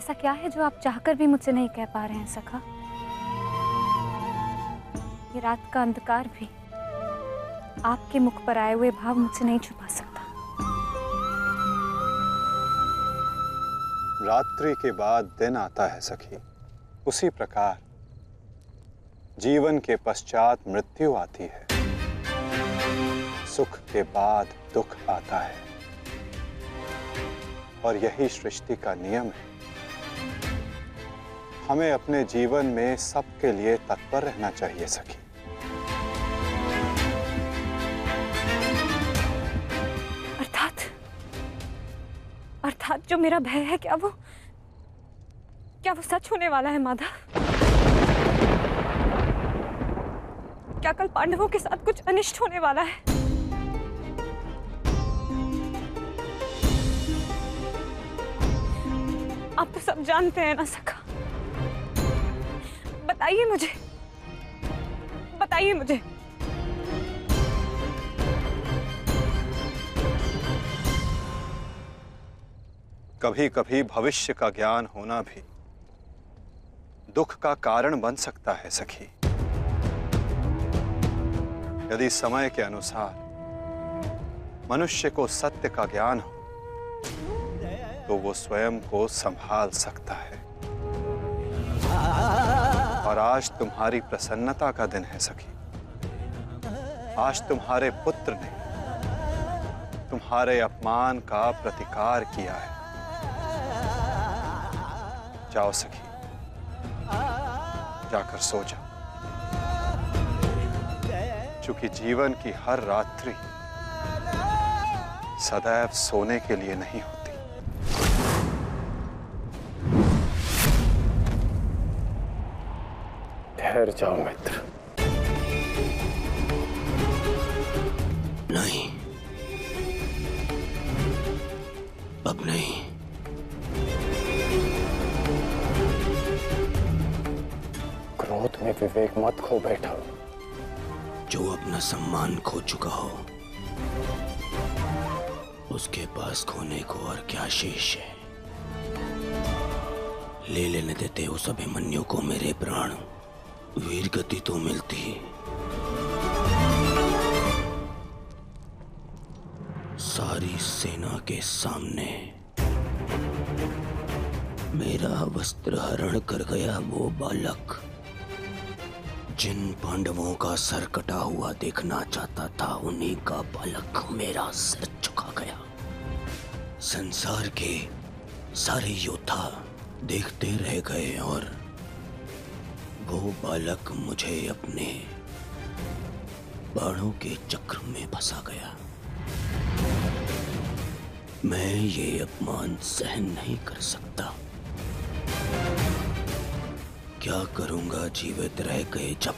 ऐसा क्या है जो आप चाहकर भी मुझसे नहीं कह पा रहे हैं सखा? ये रात का अंधकार भी आपके मुख पर आए हुए भाव मुझसे नहीं छुपा सकता। रात्रि के बाद दिन आता है सखी, उसी प्रकार जीवन के पश्चात मृत्यु आती है। सुख के बाद दुख आता है और यही सृष्टि का नियम है। हमें अपने जीवन में सबके लिए तत्पर रहना चाहिए सखी। अर्थात जो मेरा भय है, क्या वो सच होने वाला है माधव? क्या कल पांडवों के साथ कुछ अनिष्ट होने वाला है? आप तो सब जानते हैं ना सखा। बताइए मुझे, बताइए मुझे। कभी कभी भविष्य का ज्ञान होना भी दुख का कारण बन सकता है सखी। यदि समय के अनुसार मनुष्य को सत्य का ज्ञान हो तो वो स्वयं को संभाल सकता है। और आज तुम्हारी प्रसन्नता का दिन है सखी। आज तुम्हारे पुत्र ने तुम्हारे अपमान का प्रतिकार किया है। जाओ सखी, जाकर सो जाओ। चूंकि जीवन की हर रात्रि सदैव सोने के लिए नहीं होती। ठहर जाओ मित्र। नहीं, अब नहीं। क्रोध में विवेक मत खो बैठा। जो अपना सम्मान खो चुका हो उसके पास खोने को और क्या शेष है? ले लेने देते उस अभिमन्यु को मेरे प्राण, वीर गति तो मिलती। सारी सेना के सामने मेरा वस्त्र हरण कर गया वो बालक, जिन पांडवों का सर कटा हुआ देखना चाहता था, उन्हीं का बालक मेरा सर झुका गया। संसार के सारे योद्धा देखते रह गए और वो बालक मुझे अपने बाणों के चक्र में फंसा गया। मैं ये अपमान सहन नहीं कर सकता। क्या करूंगा जीवित रह गए जब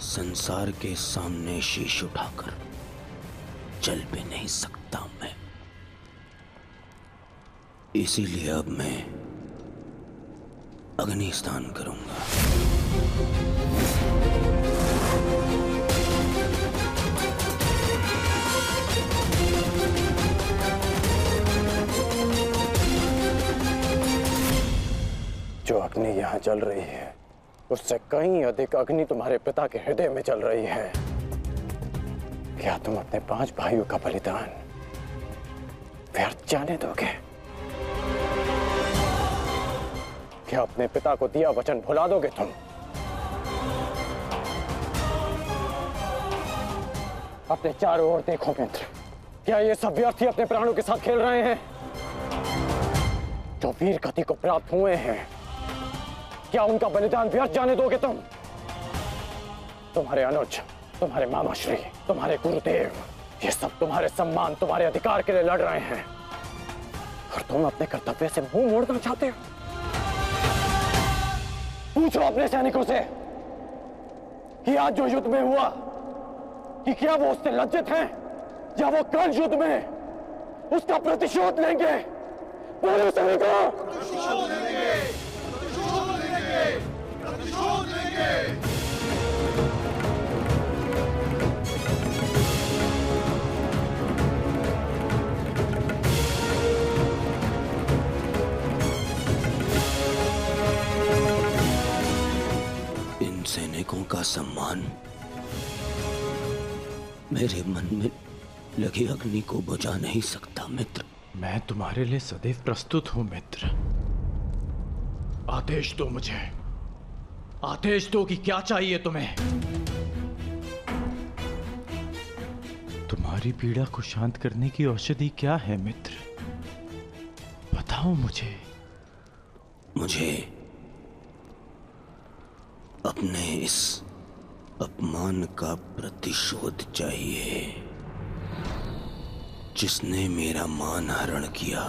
संसार के सामने शीश उठाकर चल भी नहीं सकता मैं। इसीलिए अब मैं अग्नि स्नान करूंगा। जो अग्नि यहाँ जल रही है उससे कहीं अधिक अग्नि तुम्हारे पिता के हृदय में जल रही है। क्या तुम अपने 5 भाइयों का बलिदान व्यर्थ जाने दोगे? क्या अपने पिता को दिया वचन भुला दोगे तुम? अपने चारों ओर देखो मित्र, क्या ये सब व्यर्थी अपने प्राणों के साथ खेल रहे हैं? जो वीर गति को प्राप्त हुए हैं, क्या उनका बलिदान व्यर्थ जाने दोगे तुम? तुम्हारे अनुज, तुम्हारे मामाश्री, तुम्हारे गुरुदेव, ये सब तुम्हारे सम्मान, तुम्हारे अधिकार के लिए लड़ रहे हैं और तुम अपने कर्तव्य से मुंह मोड़ना चाहते हो। पूछो अपने सैनिकों से कि आज जो युद्ध में हुआ कि क्या वो उससे लज्जित हैं या वो कल युद्ध में उसका प्रतिशोध लेंगे? बोलो सैनिकों। प्रतिशोध लेंगे, प्रतिशोध लेंगे, प्रतिशोध लेंगे। का सम्मान मेरे मन में लगी अग्नि को बुझा नहीं सकता मित्र। मैं तुम्हारे लिए सदैव प्रस्तुत हूं मित्र। आदेश दो मुझे, आदेश दो कि क्या चाहिए तुम्हें। तुम्हारी पीड़ा को शांत करने की औषधि क्या है मित्र, बताओ मुझे। मुझे अपने इस अपमान का प्रतिशोध चाहिए। जिसने मेरा मान हरण किया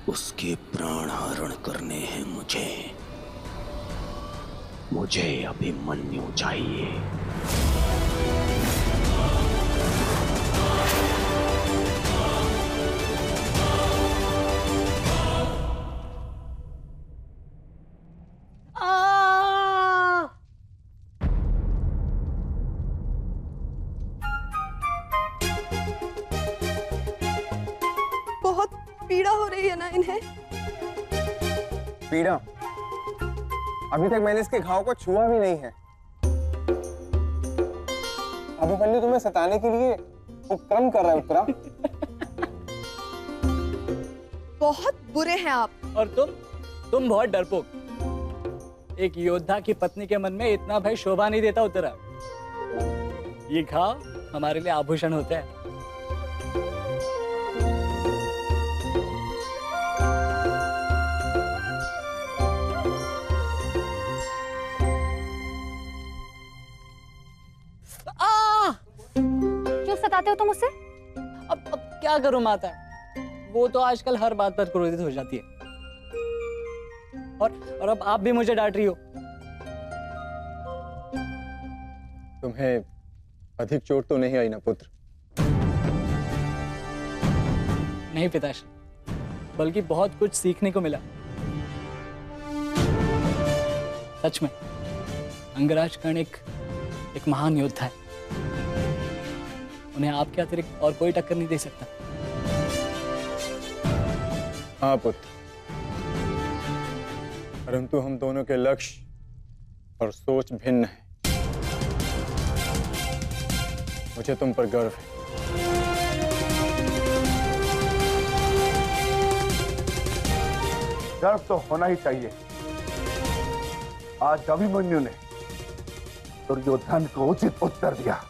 उसके प्राण हरण करने हैं मुझे। मुझे अभिमन्यु चाहिए। बहुत पीड़ा हो रही है ना इन्हें। पीड़ा? अभी तक मैंने इसके घाव को छुआ भी नहीं है। अभिमन्यु तुम्हें सताने के लिए उपक्रम कर रहा है। उपक्रम? बहुत बुरे हैं आप। और तुम बहुत डरपोक। एक योद्धा की पत्नी के मन में इतना भय शोभा नहीं देता उतरा। ये घाव हमारे लिए आभूषण होते हैं। क्यों सताते हो तुम उसे? अब क्या करूं माता, वो तो आजकल हर बात पर क्रोधित हो जाती है। और अब आप भी मुझे डांट रही हो। तुम्हें अधिक चोट तो नहीं आई ना पुत्र? नहीं पिताश्री, बल्कि बहुत कुछ सीखने को मिला। सच में अंगराज कर्ण एक महान योद्धा है। उन्हें आपके अतिरिक्त और कोई टक्कर नहीं दे सकता। हाँ पुत्र, परंतु हम दोनों के लक्ष्य और सोच भिन्न हैं। मुझे तुम पर गर्व है। गर्व तो होना ही चाहिए। आज अभिमन्यु ने दुर्योधन को उचित उत्तर दिया।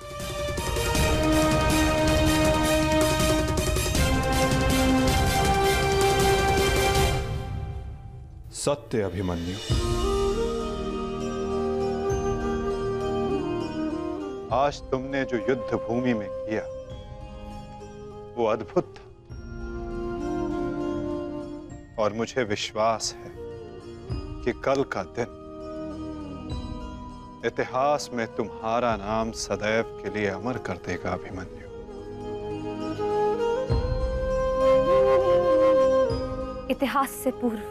सत्य अभिमन्यु, आज तुमने जो युद्ध भूमि में किया वो अद्भुत था। और मुझे विश्वास है कि कल का दिन इतिहास में तुम्हारा नाम सदैव के लिए अमर कर देगा अभिमन्यु। इतिहास से पूर्व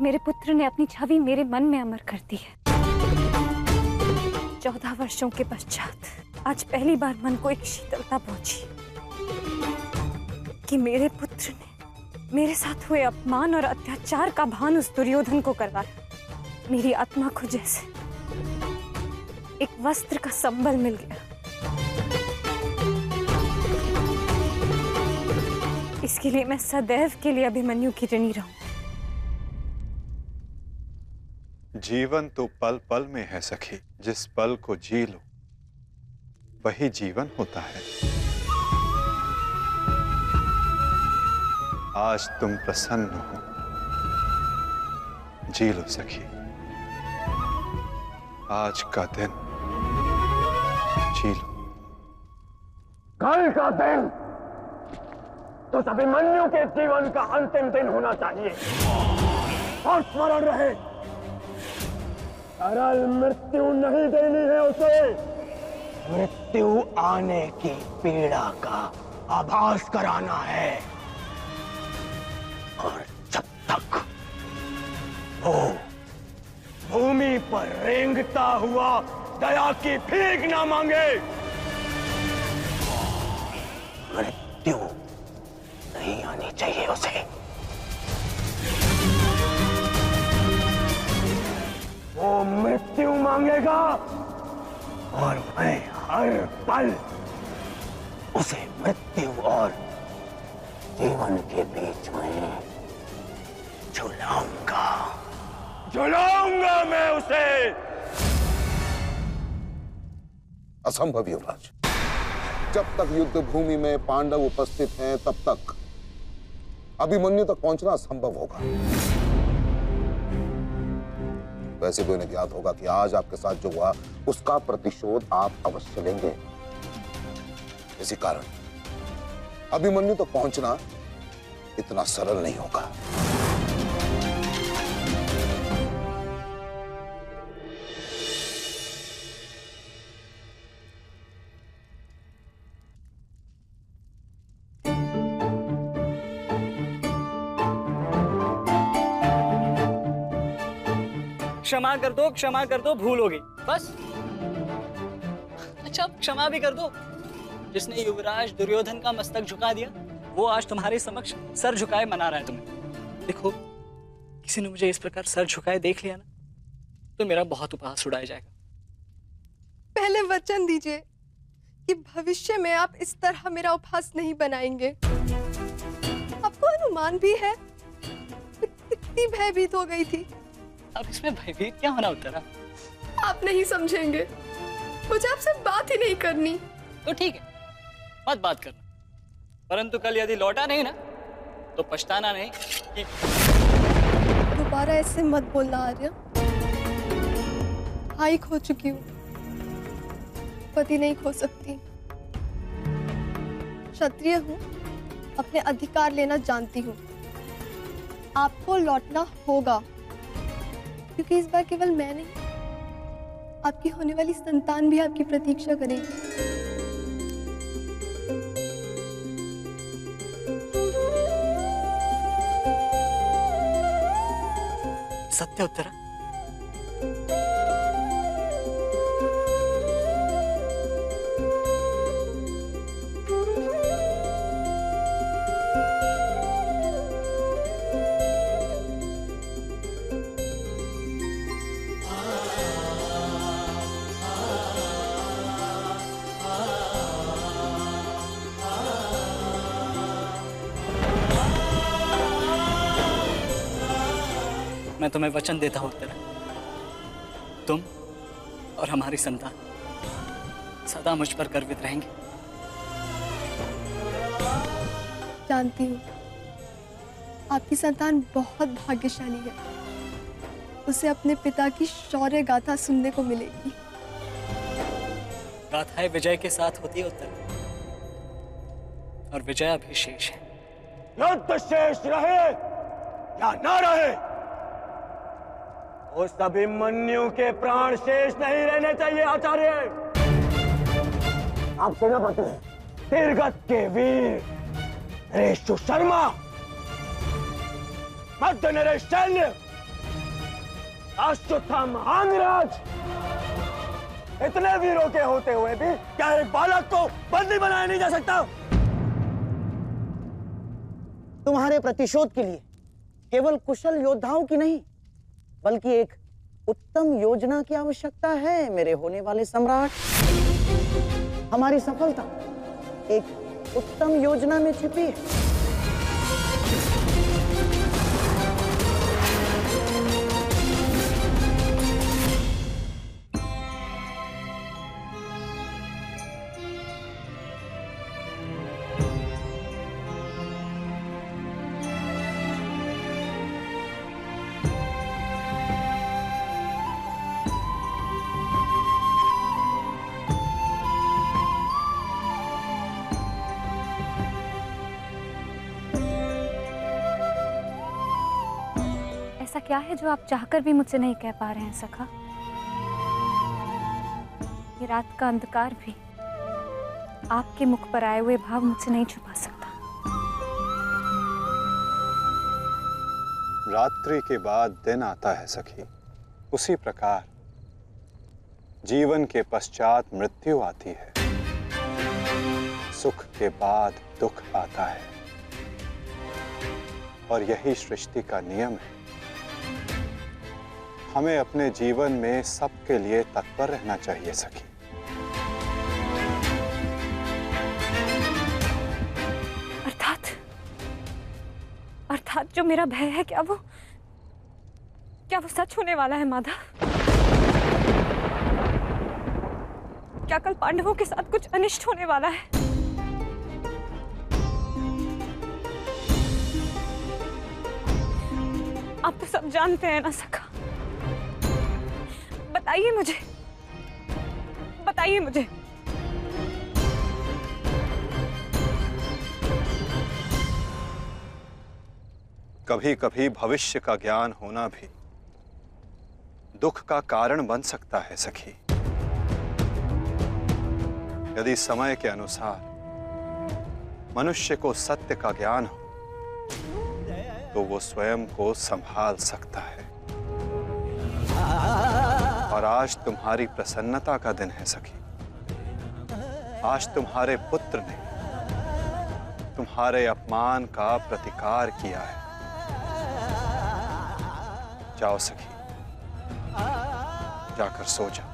मेरे पुत्र ने अपनी छवि मेरे मन में अमर कर दी है। 14 वर्षों के पश्चात आज पहली बार मन को एक शीतलता पहुंची कि मेरे पुत्र ने मेरे साथ हुए अपमान और अत्याचार का भान उस दुर्योधन को करवाया। मेरी आत्मा को जैसे एक वस्त्र का संबल मिल गया। इसके लिए मैं सदैव के लिए अभिमन्यु की ऋणी रहूं। जीवन तो पल पल में है सखी। जिस पल को जी लो वही जीवन होता है। आज तुम प्रसन्न हो, जी लो सखी। आज का दिन जी लो। कल का दिन तो अभिमन्यु के जीवन का अंतिम दिन होना चाहिए। और स्मरण रहे, सरल मृत्यु नहीं देनी है उसे। मृत्यु आने की पीड़ा का आभास कराना है। और जब तक वो भूमि पर रेंगता हुआ दया की भीख ना मांगे, मृत्यु नहीं आनी चाहिए उसे। वो मृत्यु मांगेगा और मैं हर पल उसे मृत्यु और जीवन के बीच में झुलाऊंगा मैं उसे। असंभव युवराज, जब तक युद्ध भूमि में पांडव उपस्थित हैं तब तक अभिमन्यु तक पहुंचना असंभव होगा। वैसे भी उन्हें ज्ञात होगा कि आज आपके साथ जो हुआ उसका प्रतिशोध आप अवश्य लेंगे। इसी कारण अभिमन्यु तक पहुंचना इतना सरल नहीं होगा। क्षमा कर दो, भूल हो गई बस। अच्छा अब क्षमा भी कर दो। जिसने युवराज दुर्योधन का मस्तक झुका दिया वो आज तुम्हारे समक्ष सर झुकाए मना रहा है तुम्हें। देखो, किसी ने मुझे इस प्रकार सर झुकाए देख लिया ना तो मेरा बहुत उपहास उड़ाया जाएगा। पहले वचन दीजिए कि भविष्य में आप इस तरह मेरा उपहास नहीं बनाएंगे। आपको अनुमान भी है कितनी भयभीत हो गई थी। अब इसमें भयभीत क्या होना उत्तरा? आप नहीं समझेंगे, मुझे आपसे बात ही नहीं करनी। तो ठीक है, मत बात करना, परंतु कल यदि लौटा नहीं ना तो पछताना नहीं कि दोबारा ऐसे मत बोलना आर्य। भाई खो चुकी हूँ, पति नहीं खो सकती। क्षत्रिय हूँ, अपने अधिकार लेना जानती हूँ। आपको लौटना होगा क्योंकि इस बार केवल मैं नहीं, आपकी होने वाली संतान भी आपकी प्रतीक्षा करेगी। सत्य उत्तरा? मैं तुम्हें वचन देता हूं उत्तरा, तुम और हमारी संतान सदा मुझ पर गर्वित रहेंगे। जानती हूँ आपकी संतान बहुत भाग्यशाली है। उसे अपने पिता की शौर्य गाथा सुनने को मिलेगी। गाथाएं विजय के साथ होती है उत्तरा, और विजय अभी शेष है। युद्ध शेष रहे या न रहे, उस अभिमन्यु के प्राण शेष नहीं रहने चाहिए आचार्य। आप सेनापति तीरगत के वीर रेशु शर्मा, मध्य नरेश शैल्य, अश्वत्थाम अंगराज, इतने वीरों के होते हुए भी क्या एक बालक को बंदी बनाया नहीं जा सकता? तुम्हारे प्रतिशोध के लिए केवल कुशल योद्धाओं की नहीं बल्कि एक उत्तम योजना की आवश्यकता है मेरे होने वाले सम्राट। हमारी सफलता एक उत्तम योजना में छिपी है। ऐसा क्या है जो आप चाहकर भी मुझसे नहीं कह पा रहे हैं सखा? ये रात का अंधकार भी आपके मुख पर आए हुए भाव मुझसे नहीं छुपा सकता। रात्रि के बाद दिन आता है सखी, उसी प्रकार जीवन के पश्चात मृत्यु आती है। सुख के बाद दुख आता है और यही सृष्टि का नियम है। हमें अपने जीवन में सबके लिए तत्पर रहना चाहिए सखी। अर्थात जो मेरा भय है, क्या वो सच होने वाला है माधव? क्या कल पांडवों के साथ कुछ अनिष्ट होने वाला है? आप तो सब जानते हैं ना सखा। बताइए मुझे, बताइए मुझे। कभी कभी भविष्य का ज्ञान होना भी दुख का कारण बन सकता है सखी। यदि समय के अनुसार मनुष्य को सत्य का ज्ञान हो तो वो स्वयं को संभाल सकता है। और आज तुम्हारी प्रसन्नता का दिन है सखी। आज तुम्हारे पुत्र ने तुम्हारे अपमान का प्रतिकार किया है। जाओ सखी, जाकर सो जाओ।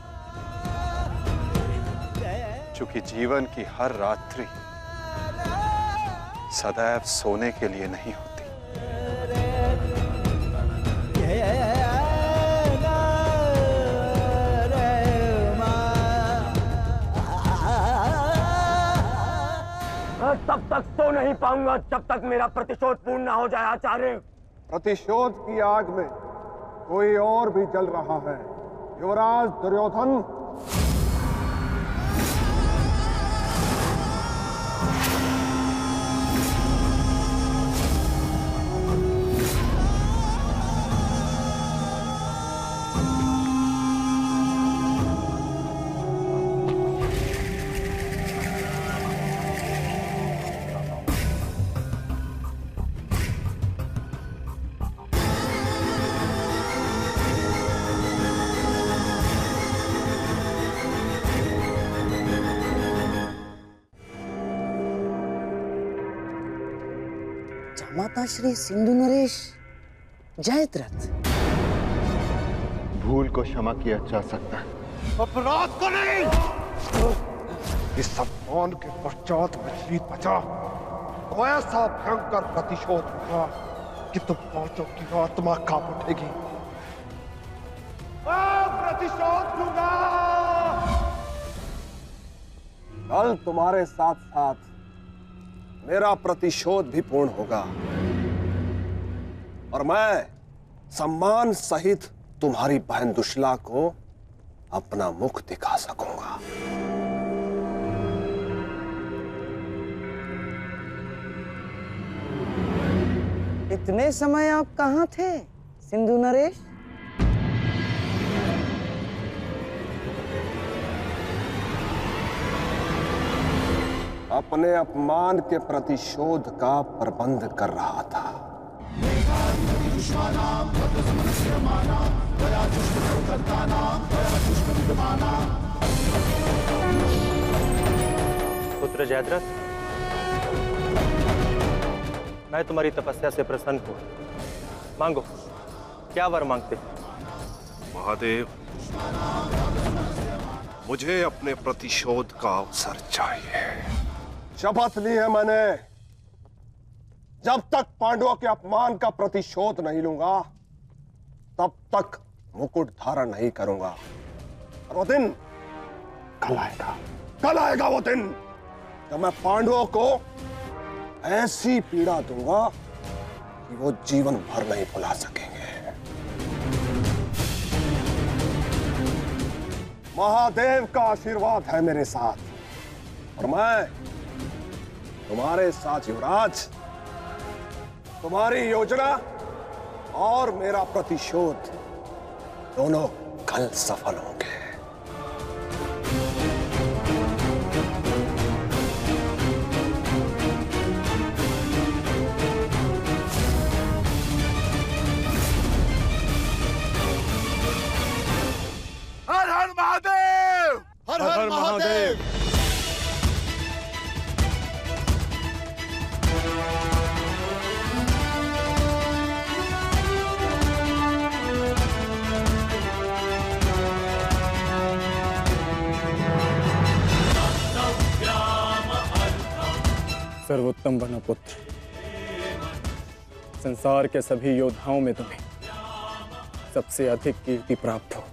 चूंकि जीवन की हर रात्रि सदैव सोने के लिए नहीं होती। तब तक सो नहीं पाऊंगा जब तक मेरा प्रतिशोध पूर्ण ना हो जाए आचार्य। प्रतिशोध की आग में कोई और भी जल रहा है। युवराज दुर्योधन, माता श्री सिंधु नरेश जयद्रथ। भूल को क्षमा किया जा सकता है, अपराध को नहीं। इस सम्मान के पश्चात विचलित बचा तो ऐसा भयंकर प्रतिशोध होगा कि तुम पांचों की आत्मा कांप उठेगी। प्रतिशोध लूंगा। कल तुम्हारे साथ साथ मेरा प्रतिशोध भी पूर्ण होगा और मैं सम्मान सहित तुम्हारी बहन दुशला को अपना मुख दिखा सकूंगा। इतने समय आप कहाँ थे सिंधु नरेश? अपने अपमान के प्रतिशोध का प्रबंध कर रहा था। पुत्र जयद्रथ, मैं तुम्हारी तपस्या से प्रसन्न हूं। मांगो, क्या वर मांगते? महादेव, मुझे अपने प्रतिशोध का अवसर चाहिए। शपथ ली है मैंने, जब तक पांडवों के अपमान का प्रतिशोध नहीं लूंगा तब तक मुकुट धारण नहीं करूंगा। और वो दिन कल आएगा, कल आएगा वो दिन जब मैं पांडवों को ऐसी पीड़ा दूंगा कि वो जीवन भर नहीं भुला सकेंगे। महादेव का आशीर्वाद है मेरे साथ और मैं तुम्हारे साथ युवराज। तुम्हारी योजना और मेरा प्रतिशोध दोनों कल सफल होंगे। हर हर महादेव, हर हर महादेव। उत्तम बनो पुत्र। संसार के सभी योद्धाओं में तुम्हें सबसे अधिक कीर्ति प्राप्त हो।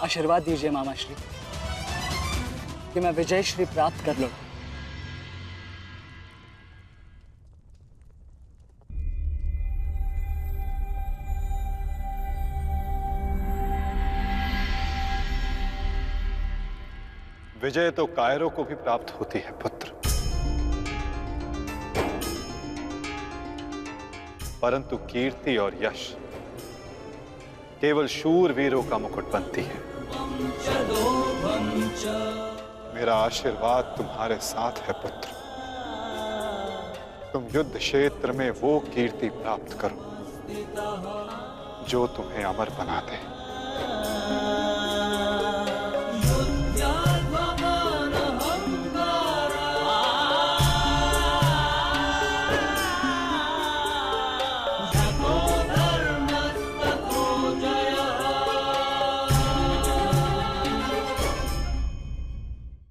आशीर्वाद दीजिए मामा श्री कि मैं विजय श्री प्राप्त कर लूं। विजय तो कायरों को भी प्राप्त होती है पुत्र, परंतु कीर्ति और यश केवल शूरवीरों का मुकुट बनती है। मेरा आशीर्वाद तुम्हारे साथ है पुत्र। तुम युद्ध क्षेत्र में वो कीर्ति प्राप्त करो जो तुम्हें अमर बना दे।